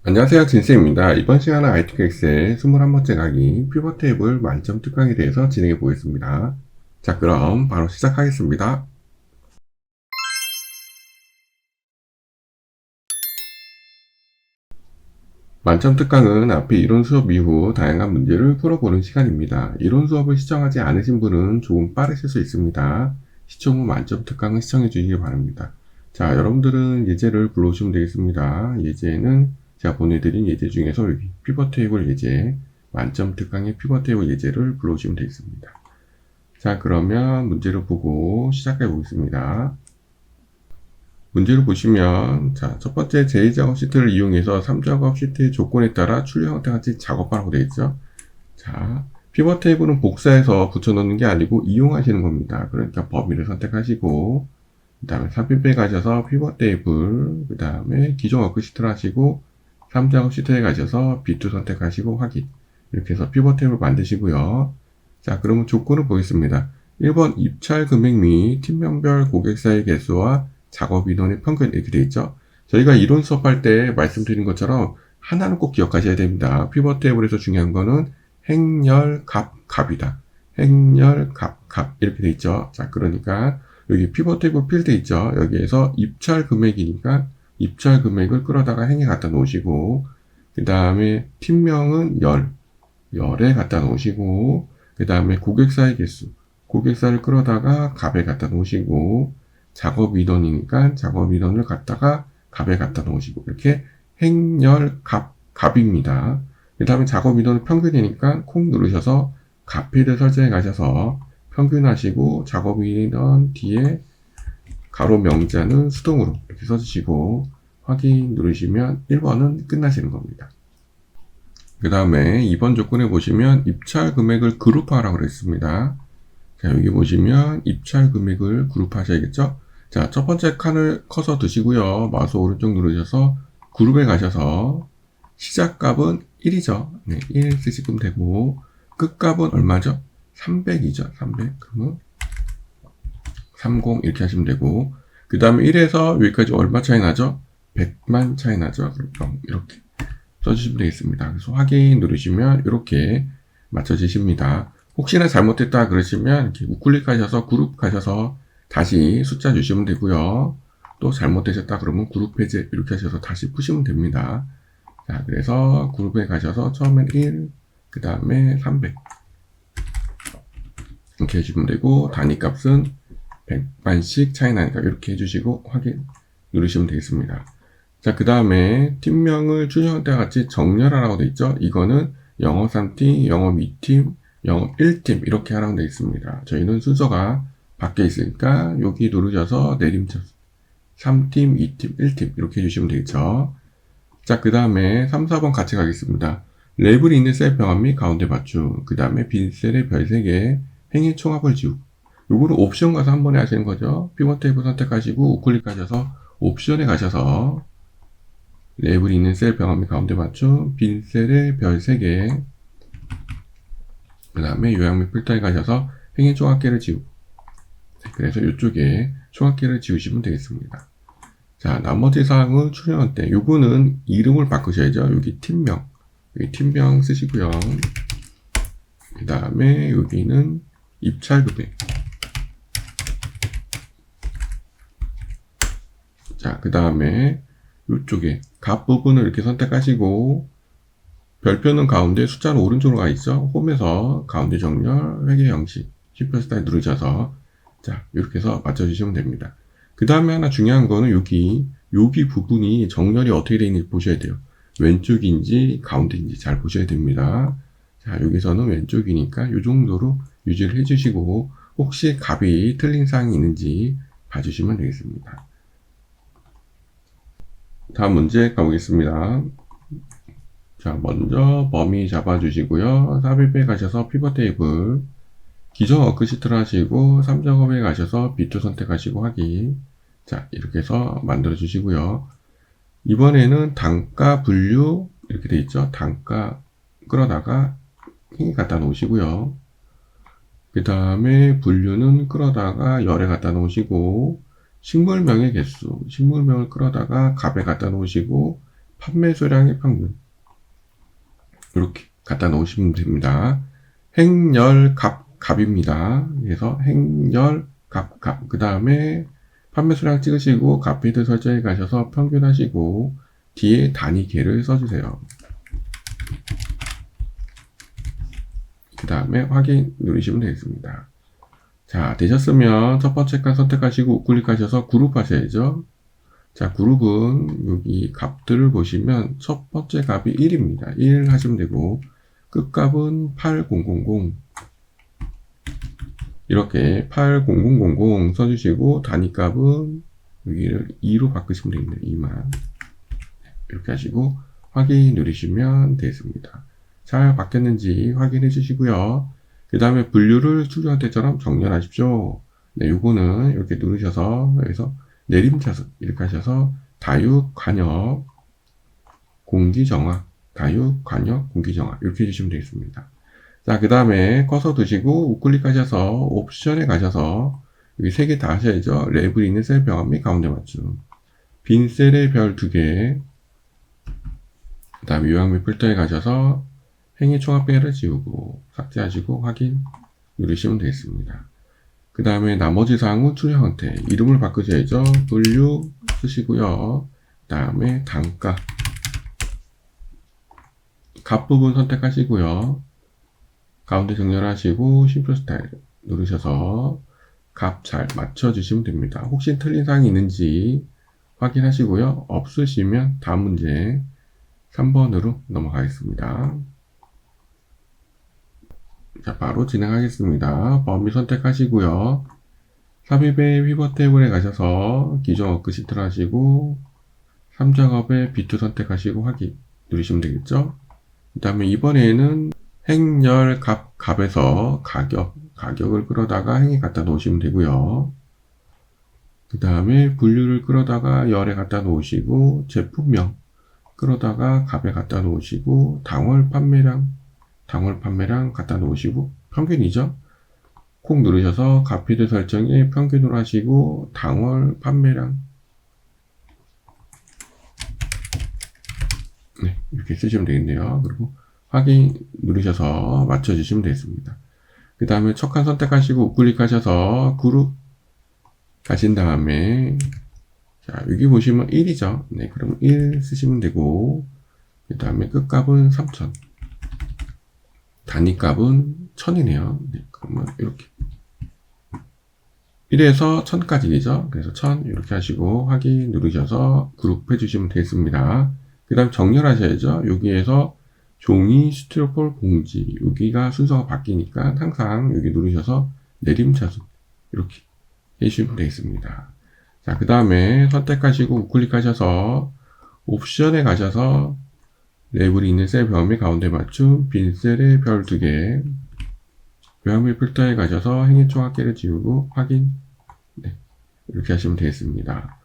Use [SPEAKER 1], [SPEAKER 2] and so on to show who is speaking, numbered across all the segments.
[SPEAKER 1] 안녕하세요, 진쌤입니다. 이번 시간은 ITK 엑셀 21번째 강의 피벗 테이블 만점 특강에 대해서 진행해 보겠습니다. 자, 그럼 바로 시작하겠습니다. 만점 특강은 앞에 이론 수업 이후 다양한 문제를 풀어보는 시간입니다. 이론 수업을 시청하지 않으신 분은 조금 빠르실 수 있습니다. 시청 후 만점 특강을 시청해 주시기 바랍니다. 자, 여러분들은 예제를 불러오시면 되겠습니다. 예제는 제가 보내드린 예제 중에서 여기 피벗 테이블 예제, 만점 특강의 피벗 테이블 예제를 불러오시면 되겠습니다. 자, 그러면 문제를 보고 시작해 보겠습니다. 문제를 보시면, 자, 첫 번째 제2작업 시트를 이용해서 3작업 시트의 조건에 따라 출력 형태 같이 작업하라고 되어 있죠. 자, 피벗 테이블은 복사해서 붙여넣는 게 아니고 이용하시는 겁니다. 그러니까 범위를 선택하시고, 그 다음에 3핀백에 가셔서 피벗 테이블, 그 다음에 기존 워크시트를 하시고, 3작업 시트에 가셔서 B2 선택하시고 확인. 이렇게 해서 피벗 테이블 만드시고요. 자, 그러면 조건을 보겠습니다. 1번 입찰 금액 및 팀명별 고객사의 개수와 작업 인원의 평균 이렇게 되어 있죠. 저희가 이론 수업할 때 말씀드린 것처럼 하나는 꼭 기억하셔야 됩니다. 피벗 테이블에서 중요한 거는 행렬 값 값이다. 행렬 값 이렇게 되어 있죠. 자, 그러니까 여기 피벗 테이블 필드 있죠. 여기에서 입찰 금액이니까 입찰 금액을 끌어다가 행에 갖다 놓으시고, 그 다음에 팀명은 열에 갖다 놓으시고, 그 다음에 고객사의 개수, 고객사를 끌어다가 값에 갖다 놓으시고, 작업 인원이니까 작업 인원을 갖다가 값에 갖다 놓으시고, 이렇게 행열 값입니다. 그 다음에 작업 인원은 평균이니까 콩 누르셔서 값필드 설정에 가셔서 평균하시고, 작업 인원 뒤에 가로 명자는 수동으로 이렇게 써주시고 확인 누르시면 1번은 끝나시는 겁니다. 그 다음에 2번 조건에 보시면 입찰 금액을 그룹화하라고 그랬습니다. 자, 여기 보시면 입찰 금액을 그룹하셔야겠죠? 자, 첫 번째 칸을 커서 두시고요. 마우스 오른쪽 누르셔서 그룹에 가셔서 시작값은 1이죠. 네, 1 쓰시면 되고 끝값은 얼마죠? 300이죠. 300. 그러면 30 이렇게 하시면 되고, 그 다음에 1에서 여기까지 얼마 차이 나죠? 100만 차이 나죠? 그럼 이렇게 써주시면 되겠습니다. 그래서 확인 누르시면 이렇게 맞춰지십니다. 혹시나 잘못됐다 그러시면 이렇게 우클릭 하셔서 그룹 가셔서 다시 숫자 주시면 되고요. 또 잘못되셨다 그러면 그룹 해제 이렇게 하셔서 다시 푸시면 됩니다. 자, 그래서 그룹에 가셔서 처음엔 1, 그 다음에 300 이렇게 해주시면 되고, 단위값은 100만씩 차이 나니까 이렇게 해주시고 확인 누르시면 되겠습니다. 자, 그 다음에 팀명을 출력 때와 같이 정렬하라고 되어 있죠. 이거는 영업 3팀, 영업 2팀, 영업 1팀 이렇게 하라고 되어 있습니다. 저희는 순서가 밖에 있으니까 여기 누르셔서 내림쳐서 3팀, 2팀, 1팀 이렇게 해주시면 되겠죠. 자, 그 다음에 3, 4번 같이 가겠습니다. 레이블이 있는 셀 병합 및 가운데 맞춤, 그 다음에 빈 셀의 별 3개, 행의 총합을 지우고, 요거는 옵션 가서 한 번에 하시는 거죠. 피벗 테이블 선택하시고 우클릭 하셔서 옵션에 가셔서 레이블이 있는 셀 병합 및 가운데 맞춤, 빈 셀의 별 3개, 그 다음에 요약 및 필터에 가셔서 행의 총합계를 지우고, 그래서 이쪽에 총합계를 지우시면 되겠습니다. 자, 나머지 사항은 출연할 때, 요거는 이름을 바꾸셔야죠. 여기 팀명. 여기 팀명 쓰시고요. 그 다음에 여기는 입찰 금액. 자, 그 다음에 이쪽에 값 부분을 이렇게 선택하시고, 별표는 가운데 숫자는 오른쪽으로 가 있죠. 홈에서 가운데 정렬, 회계 형식, 시프 스타일 누르셔서, 자, 이렇게 해서 맞춰주시면 됩니다. 그 다음에 하나 중요한 거는 여기 부분이 정렬이 어떻게 되어 있는지 보셔야 돼요. 왼쪽인지 가운데인지 잘 보셔야 됩니다. 자, 여기서는 왼쪽이니까 이 정도로 유지를 해주시고, 혹시 값이 틀린 사항이 있는지 봐주시면 되겠습니다. 다음 문제 가보겠습니다. 자, 먼저 범위 잡아주시고요. 삽입에 가셔서 피벗 테이블, 기존 워크시트를 하시고 3작업에 가셔서 B2 선택하시고 확인. 자, 이렇게 해서 만들어 주시고요. 이번에는 단가 분류 이렇게 돼 있죠. 단가 끌어다가 행에 갖다 놓으시고요. 그 다음에 분류는 끌어다가 열에 갖다 놓으시고, 식물명의 개수, 식물명을 끌어다가 값에 갖다 놓으시고, 판매 수량의 평균. 이렇게 갖다 놓으시면 됩니다. 행렬 갑입니다. 그래서 행렬 갑. 그 다음에 판매 수량 찍으시고 값피드 설정에 가셔서 평균 하시고 뒤에 단위계를 써주세요. 그 다음에 확인 누르시면 되겠습니다. 자, 되셨으면 첫 번째 칸 선택하시고 우클릭하셔서 그룹 하셔야죠. 자, 그룹은 여기 값들을 보시면 첫 번째 값이 1입니다. 1 하시면 되고 끝값은 8000 이렇게 8000 써주시고 단위값은 여기를 2로 바꾸시면 됩니다. 2만 이렇게 하시고 확인 누르시면 되겠습니다. 잘 바뀌었는지 확인해 주시고요. 그 다음에 분류를 출력할 때처럼 정렬하십시오. 네, 요거는 이렇게 누르셔서 여기서 내림차순 이렇게 하셔서 다육, 관역, 공기정화, 다육, 관역, 공기정화 이렇게 해주시면 되겠습니다. 자, 그 다음에 커서 두시고 우클릭하셔서 옵션에 가셔서 여기 3개 다 하셔야죠. 레벨이 있는 셀 병합 및 가운데 맞춤, 빈 셀의 별 2개, 그 다음에 요약 및 필터에 가셔서 행위 총합배열을 지우고 삭제하시고 확인 누르시면 되겠습니다. 그 다음에 나머지 사항은 출력 형태, 이름을 바꾸셔야죠. 분류 쓰시고요. 그 다음에 단가, 값 부분 선택하시고요. 가운데 정렬하시고 심플 스타일 누르셔서 값 잘 맞춰주시면 됩니다. 혹시 틀린 사항이 있는지 확인하시고요. 없으시면 다음 문제 3번으로 넘어가겠습니다. 자, 바로 진행하겠습니다. 범위 선택하시고요. 삽입의 피벗 테이블에 가셔서 기존 워크시트를 하시고 3작업의 비트 선택하시고 확인 누르시면 되겠죠. 그 다음에 이번에는 행렬 값에서 가격을 끌어다가 행에 갖다 놓으시면 되고요. 그 다음에 분류를 끌어다가 열에 갖다 놓으시고 제품명 끌어다가 값에 갖다 놓으시고 당월 판매량 갖다 놓으시고 평균이죠. 콕 누르셔서 값피드 설정에 평균으로 하시고 당월 판매량 네, 이렇게 쓰시면 되겠네요. 그리고 확인 누르셔서 맞춰주시면 되겠습니다. 그 다음에 첫 칸 선택하시고 우클릭하셔서 그룹 가신 다음에 자, 여기 보시면 1이죠. 네, 그럼 1 쓰시면 되고 그 다음에 끝값은 3000 단위값은 1000이네요. 네, 그러면 이렇게 1에서 1000까지죠. 그래서 1000 이렇게 하시고 확인 누르셔서 그룹 해주시면 되겠습니다. 그 다음 정렬하셔야죠. 여기에서 종이, 스티로폴, 봉지 여기가 순서가 바뀌니까 항상 여기 누르셔서 내림차순 이렇게 해주시면 되겠습니다. 자, 그 다음에 선택하시고 우클릭하셔서 옵션에 가셔서 레벨이 있는 셀 병합 가운데 맞춤, 빈 셀의 별 2개, 병합 필터에 가셔서 행위 총합계를 지우고 확인 네, 이렇게 하시면 되겠습니다.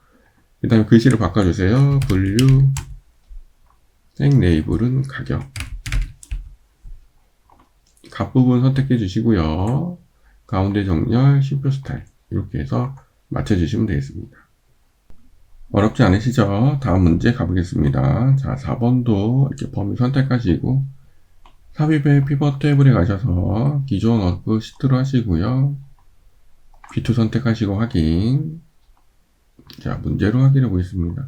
[SPEAKER 1] 그 다음에 글씨를 바꿔주세요. 분류 생 레이블은 가격 값 부분 선택해 주시고요. 가운데 정렬 심플 스타일 이렇게 해서 맞춰주시면 되겠습니다. 어렵지 않으시죠? 다음 문제 가보겠습니다. 자, 4번도 이렇게 범위 선택하시고 삽입의 피벗 테이블에 가셔서 기존 워크시트로 하시고요. B2 선택하시고 확인. 자, 문제로 확인해 보겠습니다.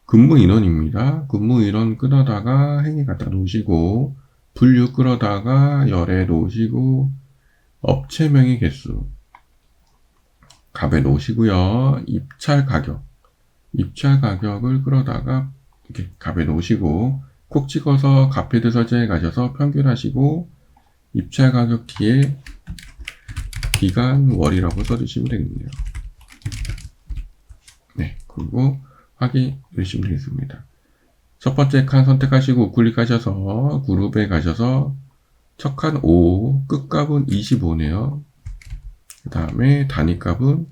[SPEAKER 1] 근무 인원입니다. 근무 인원 끌어다가 행위 갖다 놓으시고 분류 끌어다가 열에 놓으시고 업체명의 개수 값에 놓으시고요. 입찰 가격을 끌어다가 이렇게 값에 놓으시고 콕 찍어서 값헤드 설정에 가셔서 평균하시고 입찰 가격 뒤에 기간 월이라고 써주시면 되겠네요. 네, 그리고 확인 누르시면 되겠습니다. 첫 번째 칸 선택하시고 우클릭하셔서 그룹에 가셔서 첫 칸 5, 끝값은 25네요. 그 다음에 단위값은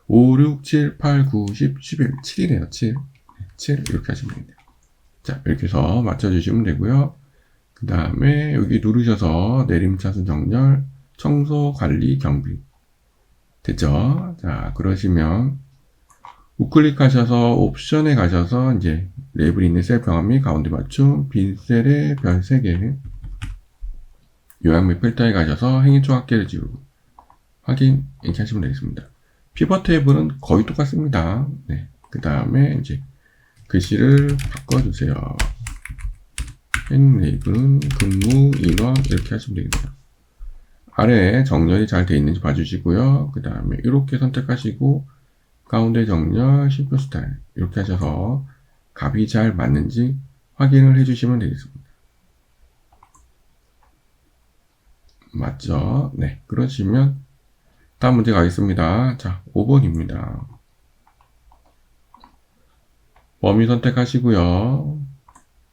[SPEAKER 1] 5, 6, 7, 8, 9, 10, 11, 7이네요. 7 이렇게 하시면 되겠네요. 자, 이렇게 해서 맞춰주시면 되고요. 그 다음에 여기 누르셔서 내림차순 정렬, 청소, 관리, 경비 됐죠? 자, 그러시면 우클릭하셔서 옵션에 가셔서 이제 레이블이 있는 셀 병합 및 가운데 맞춤 빈 셀에 별 3개 요약 및 필터에 가셔서 행위 조각계를 지우고 확인 이렇게 하시면 되겠습니다. 피벗 테이블은 거의 똑같습니다. 네. 그 다음에 이제 글씨를 바꿔주세요. 행 레이블은 근무 인원 이렇게 하시면 되겠네요. 아래에 정렬이 잘 되어 있는지 봐주시고요. 그 다음에 이렇게 선택하시고 가운데 정렬, 심플 스타일 이렇게 하셔서 값이 잘 맞는지 확인을 해주시면 되겠습니다. 맞죠? 네. 그러시면 다음 문제 가겠습니다. 자, 5번입니다. 범위 선택하시고요.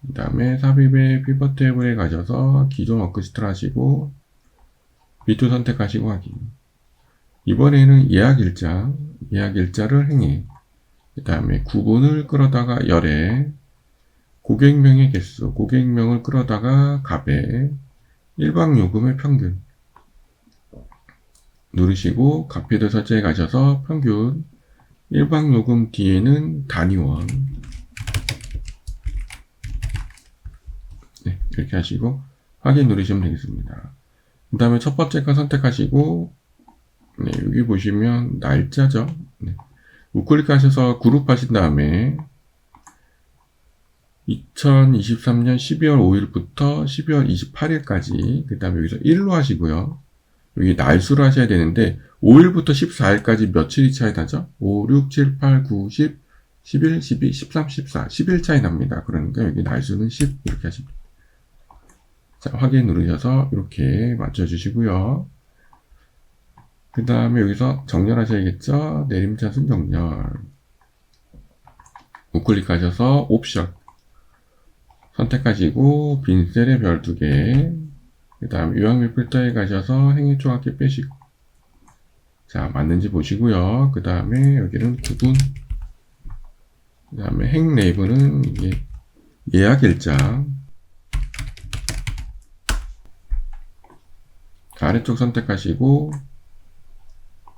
[SPEAKER 1] 그 다음에 삽입의 피벗 테이블에 가셔서 기존 워크시트를 하시고 B2 선택하시고 확인. 이번에는 예약일자를 행해. 그 다음에 구분을 끌어다가 열에, 고객명의 개수, 고객명을 끌어다가 값에, 일박요금의 평균. 누르시고 값필드 설정에 가셔서 평균, 일박요금 뒤에는 단위원. 네, 이렇게 하시고 확인 누르시면 되겠습니다. 그 다음에 첫 번째 거 선택하시고 네, 여기 보시면 날짜죠. 네. 우클릭 하셔서 그룹 하신 다음에 2023년 12월 5일부터 12월 28일까지 그 다음에 여기서 1로 하시고요. 여기 날수로 하셔야 되는데 5일부터 14일까지 며칠이 차이 나죠? 5, 6, 7, 8, 9, 10, 11, 12, 13, 14, 10일 차이 납니다. 그러니까 여기 날수는 10 이렇게 하시면 됩니다. 자, 확인 누르셔서 이렇게 맞춰주시고요. 그 다음에 여기서 정렬하셔야겠죠? 내림차순 정렬. 우클릭하셔서 옵션 선택하시고 빈 셀에 별 2개. 그 다음에 요약 및 필터에 가셔서 행위 조각계 빼시고. 자, 맞는지 보시고요. 그 다음에 여기는 구분. 그 다음에 행 레이블은 이게 예약일자. 아래쪽 선택하시고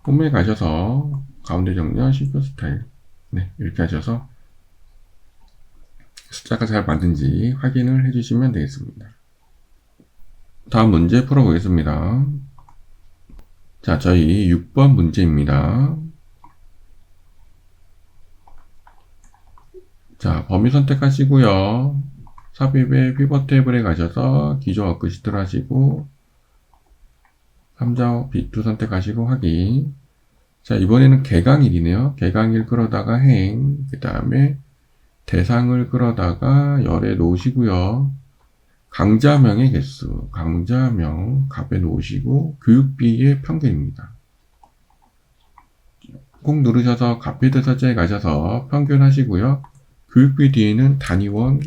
[SPEAKER 1] 홈에 가셔서 가운데 정렬 심플 스타일 네 이렇게 하셔서 숫자가 잘 맞는지 확인을 해주시면 되겠습니다. 다음 문제 풀어보겠습니다. 자, 저희 6번 문제입니다. 자, 범위 선택하시고요. 삽입의 피벗 테이블에 가셔서 기존 워크시트를 하시고 3자 B2 선택하시고 확인. 자, 이번에는 개강일이네요. 개강일 끌어다가 행, 그 다음에 대상을 끌어다가 열에 놓으시고요. 강좌명의 개수, 강좌명 값에 놓으시고 교육비의 평균입니다. 꼭 누르셔서 값필드 설정에 가셔서 평균 하시고요. 교육비 뒤에는 단위원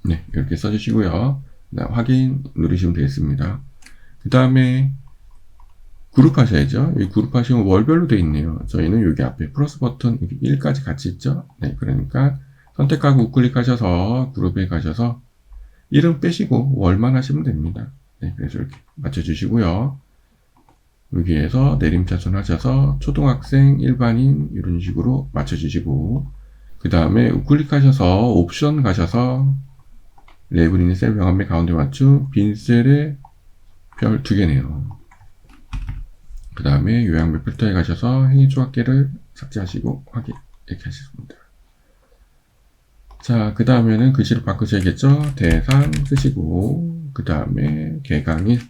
[SPEAKER 1] 네, 이렇게 써주시고요. 네, 확인 누르시면 되겠습니다. 그 다음에 그룹 하셔야죠. 이 그룹 하시면 월별로 되어 있네요. 저희는 여기 앞에 플러스 버튼 1까지 같이 있죠. 네, 그러니까 선택하고 우클릭하셔서 그룹에 가셔서 이름 빼시고 월만 하시면 됩니다. 네, 그래서 이렇게 맞춰주시고요. 여기에서 내림차순 하셔서 초등학생, 일반인 이런 식으로 맞춰주시고 그 다음에 우클릭하셔서 옵션 가셔서 레이블 있는 셀 병합의 가운데 맞춤 빈 셀에 별 2개네요. 그 다음에 요약 및 필터에 가셔서 행위 조각계를 삭제하시고 확인 이렇게 하셨습니다. 자, 그 다음에는 글씨를 바꾸셔야겠죠. 대상 쓰시고 그 다음에 개강일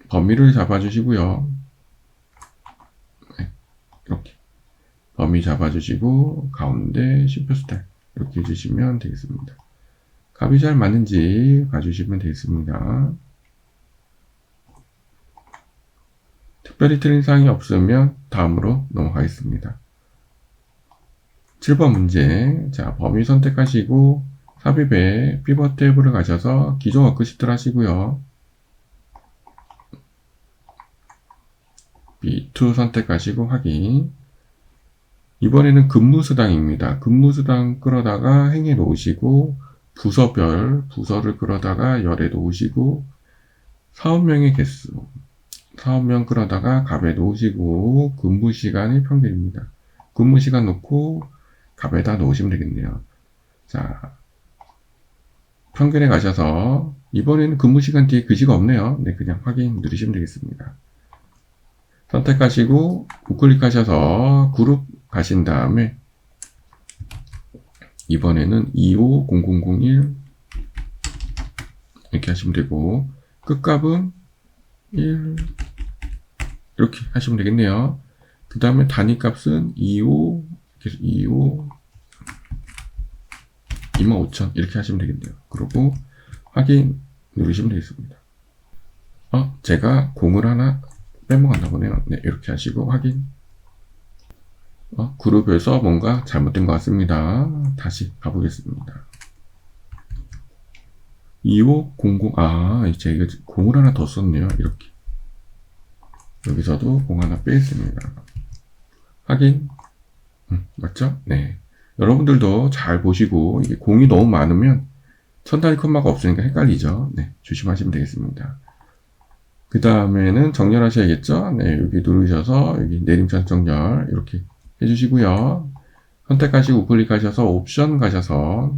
[SPEAKER 1] 범위를 잡아주시고요. 네, 이렇게 범위 잡아주시고 가운데 심플 스타일 이렇게 해주시면 되겠습니다. 값이 잘 맞는지 봐주시면 되겠습니다. 특별히 틀린 사항이 없으면 다음으로 넘어가겠습니다. 7번 문제. 자, 범위 선택하시고 삽입에 피벗 테이블을 가셔서 기존 워크시트를 하시고요. B2 선택하시고 확인. 이번에는 근무수당입니다. 근무수당 끌어다가 행에 놓으시고 부서별, 부서를 끌어다가 열에 놓으시고 사업명의 개수. 사업명 끌어다가 값에 놓으시고 근무 시간이 평균입니다. 근무 시간 놓고 값에다 놓으시면 되겠네요. 자, 평균에 가셔서 이번에는 근무 시간 뒤에 글씨가 없네요. 네, 그냥 확인 누르시면 되겠습니다. 선택하시고 우클릭하셔서 그룹 가신 다음에 이번에는 250001 이렇게 하시면 되고 끝값은 1 이렇게 하시면 되겠네요. 그 다음에 단위값은 25 25,000 이렇게 하시면 되겠네요. 그리고 확인 누르시면 되겠습니다. 제가 공을 하나 빼먹었나 보네요. 네, 이렇게 하시고 확인. 그룹에서 뭔가 잘못된 것 같습니다. 다시 가보겠습니다. 2500 제가 공을 하나 더 썼네요. 이렇게 여기서도 공 하나 빼있습니다. 확인. 맞죠? 네. 여러분들도 잘 보시고 이게 공이 너무 많으면 천단위 콤마가 없으니까 헷갈리죠. 네, 조심하시면 되겠습니다. 그 다음에는 정렬하셔야겠죠. 네, 여기 누르셔서 여기 내림차순 정렬 이렇게 해주시고요. 선택하시고 우클릭하셔서 옵션 가셔서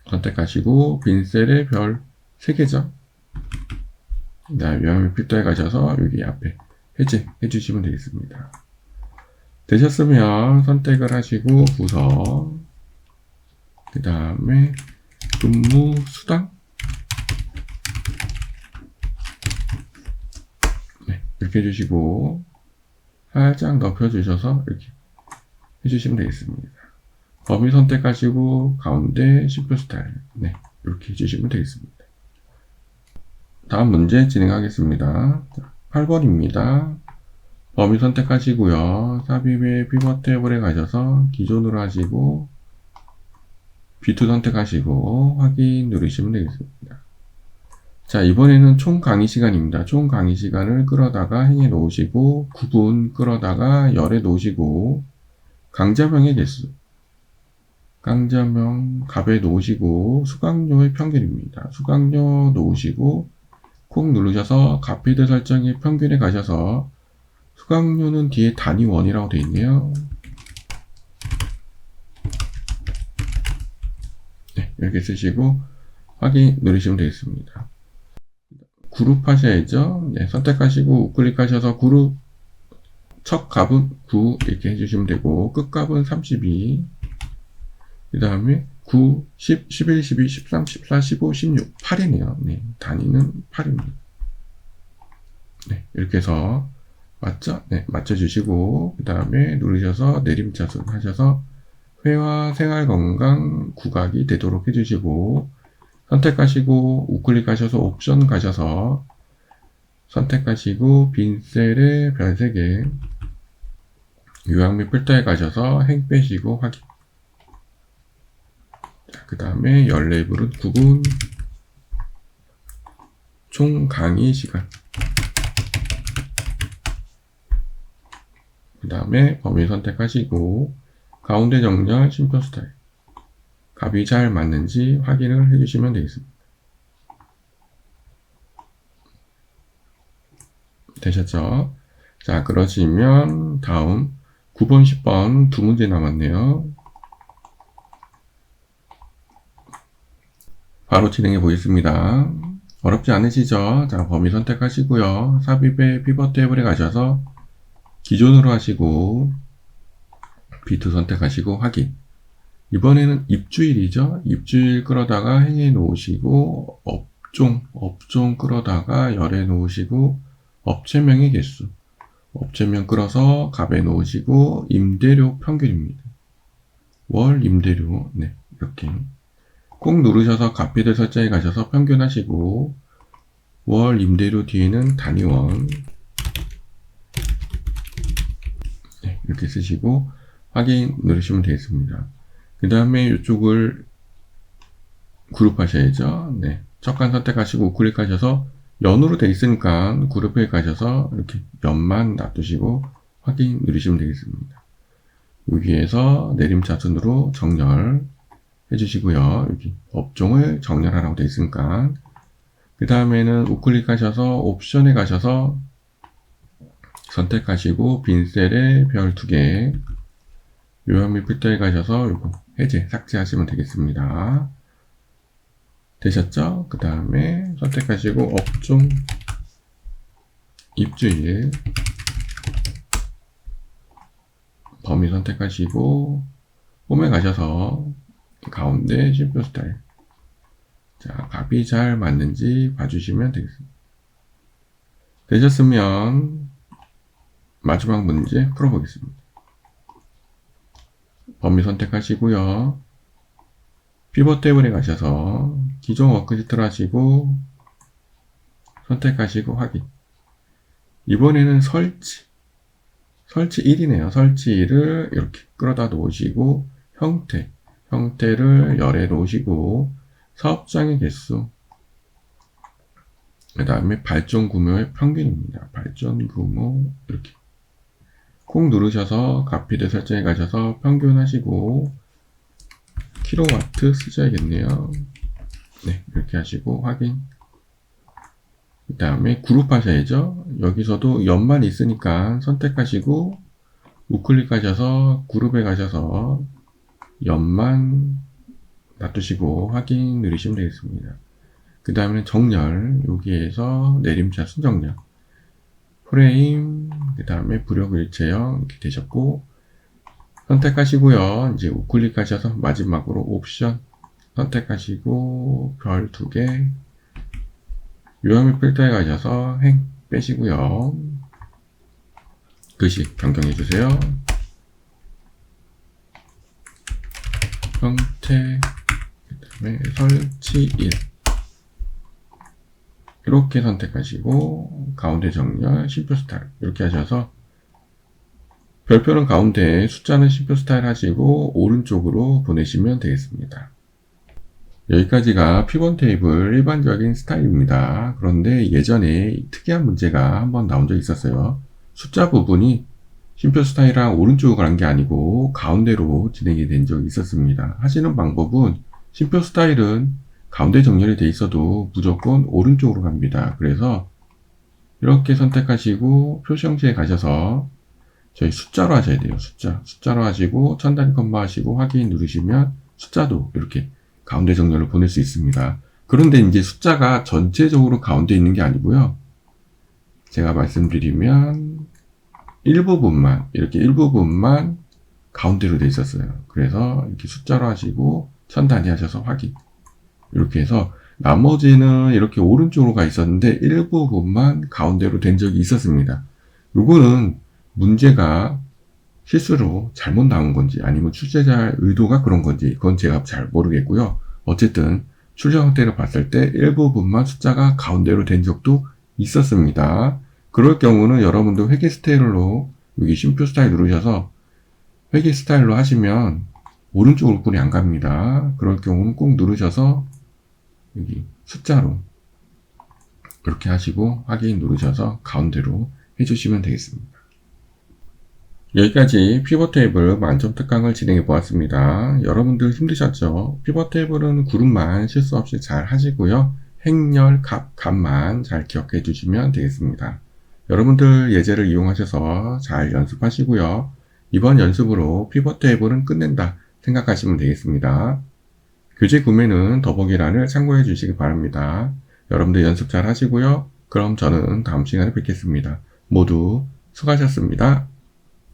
[SPEAKER 1] 선택하시고 빈 셀에 별 3개죠. 그 다음에 유형의 필터에 가셔서 여기 앞에 해제 해주시면 되겠습니다. 되셨으면 선택을 하시고 부서 그 다음에 근무 수당 네, 이렇게 해주시고 살짝 넓혀주셔서 이렇게 해주시면 되겠습니다. 범위 선택하시고 가운데 심표 스타일 네, 이렇게 해주시면 되겠습니다. 다음 문제 진행하겠습니다. 8번입니다. 범위 선택하시고요. 삽입의 피벗 테이블에 가셔서 기존으로 하시고 B2 선택하시고 확인 누르시면 되겠습니다. 자, 이번에는 총 강의 시간입니다. 총 강의 시간을 끌어다가 행에 놓으시고 구분 끌어다가 열에 놓으시고 강좌명의 개수 강좌명 값에 놓으시고 수강료의 평균입니다. 수강료 놓으시고 콕 누르셔서 값피드 설정의 평균에 가셔서 수강료는 뒤에 단위 원이라고 되어 있네요. 네, 이렇게 쓰시고 확인 누르시면 되겠습니다. 그룹 하셔야죠. 네, 선택하시고 우클릭하셔서 그룹 첫 값은 9 이렇게 해주시면 되고 끝값은 32 그 다음에 9, 10, 11, 12, 13, 14, 15, 16 8이네요. 네, 단위는 8입니다. 네, 이렇게 해서 맞죠? 네, 맞춰주시고 그 다음에 누르셔서 내림차순 하셔서 회화 생활건강 구각이 되도록 해주시고 선택하시고 우클릭하셔서 옵션 가셔서 선택하시고 빈 셀에 별 3개 유형 및 필터에 가셔서 행 빼시고 확인. 그 다음에 열 레이블은 구분 총 강의 시간 그 다음에 범위 선택하시고 가운데 정렬 심표 스타일 값이 잘 맞는지 확인을 해주시면 되겠습니다. 되셨죠? 자, 그러시면 다음 9번, 10번 두 문제 남았네요. 바로 진행해 보겠습니다. 어렵지 않으시죠? 자, 범위 선택하시고요. 삽입의 피벗 테이블에 가셔서 기존으로 하시고 B2 선택하시고 확인. 이번에는 입주일이죠. 입주일 끌어다가 행에 놓으시고 업종 끌어다가 열에 놓으시고 업체명의 개수 업체명 끌어서 값에 놓으시고 임대료 평균입니다. 월 임대료 네, 이렇게 꼭 누르셔서 값비들 설정에 가셔서 평균 하시고 월 임대료 뒤에는 단위원 네, 이렇게 쓰시고 확인 누르시면 되겠습니다. 그 다음에 이쪽을 그룹 하셔야죠. 네, 척간 선택하시고 우클릭하셔서 연으로 되어 있으니까 그룹에 가셔서 이렇게 연만 놔두시고 확인 누르시면 되겠습니다. 여기에서 내림차순으로 정렬 해주시고요. 여기 업종을 정렬하라고 되어 있으니까 그 다음에는 우클릭하셔서 옵션에 가셔서 선택하시고 빈 셀에 별 2개, 요약 및 필터에 가셔서 요거 해제, 삭제하시면 되겠습니다. 되셨죠? 그 다음에 선택하시고 업종, 입주일, 범위 선택하시고 홈에 가셔서 가운데 심표 스타일, 자, 값이 잘 맞는지 봐주시면 되겠습니다. 되셨으면 마지막 문제 풀어보겠습니다. 범위 선택하시고요. 피벗 테이블에 가셔서 기존 워크시트를 하시고 선택하시고 확인. 이번에는 설치 1이네요. 설치 1을 이렇게 끌어다 놓으시고 형태를 열에 놓으시고 사업장의 개수, 그 다음에 발전 규모의 평균입니다. 발전 규모 이렇게 콕 누르셔서 값필드 설정에 가셔서 평균 하시고 킬로와트 쓰셔야겠네요. 네, 이렇게 하시고 확인. 그 다음에 그룹 하셔야죠. 여기서도 연만 있으니까 선택하시고 우클릭하셔서 그룹에 가셔서 연만 놔두시고 확인 누르시면 되겠습니다. 그 다음에 정렬, 여기에서 내림차 순정렬, 프레임, 그 다음에 부력 일체형 이렇게 되셨고 선택하시고요. 이제 우클릭하셔서 마지막으로 옵션 선택하시고 별 2개, 요약 및 필터에 가셔서 행 빼시고요. 글씨 변경해 주세요. 형태, 그 다음에 설치 1 이렇게 선택하시고 가운데 정렬, 심표 스타일 이렇게 하셔서 별표는 가운데, 숫자는 심표 스타일 하시고 오른쪽으로 보내시면 되겠습니다. 여기까지가 피벗 테이블 일반적인 스타일입니다. 그런데 예전에 특이한 문제가 한번 나온 적이 있었어요. 숫자 부분이 심표 스타일이랑 오른쪽으로 가는 게 아니고 가운데로 진행이 된 적이 있었습니다. 하시는 방법은 심표 스타일은 가운데 정렬이 돼 있어도 무조건 오른쪽으로 갑니다. 그래서 이렇게 선택하시고 표시 형식에 가셔서 저희 숫자로 하셔야 돼요. 숫자로 하시고 천 단위 컴마 하시고 확인 누르시면 숫자도 이렇게 가운데 정렬을 보낼 수 있습니다. 그런데 이제 숫자가 전체적으로 가운데 있는 게 아니고요. 제가 말씀드리면 이렇게 일부분만 가운데로 돼 있었어요. 그래서 이렇게 숫자로 하시고 천 단위 하셔서 확인. 이렇게 해서 나머지는 이렇게 오른쪽으로 가 있었는데 일부분만 가운데로 된 적이 있었습니다. 요거는 문제가 실수로 잘못 나온 건지 아니면 출제자의 의도가 그런 건지 그건 제가 잘 모르겠고요. 어쨌든 출제 형태를 봤을 때 일부분만 숫자가 가운데로 된 적도 있었습니다. 그럴 경우는 여러분도 회계 스타일로 여기 심표 스타일 누르셔서 회계 스타일로 하시면 오른쪽으로 꼴이 안 갑니다. 그럴 경우는 꼭 누르셔서 여기 숫자로 이렇게 하시고 확인 누르셔서 가운데로 해주시면 되겠습니다. 여기까지 피벗 테이블 만점 특강을 진행해 보았습니다. 여러분들 힘드셨죠? 피벗 테이블은 그룹만 실수 없이 잘 하시고요. 행렬, 값만 잘 기억해 주시면 되겠습니다. 여러분들 예제를 이용하셔서 잘 연습하시고요. 이번 연습으로 피벗 테이블은 끝낸다 생각하시면 되겠습니다. 교재 구매는 더보기란을 참고해 주시기 바랍니다. 여러분들 연습 잘 하시고요. 그럼 저는 다음 시간에 뵙겠습니다. 모두 수고하셨습니다.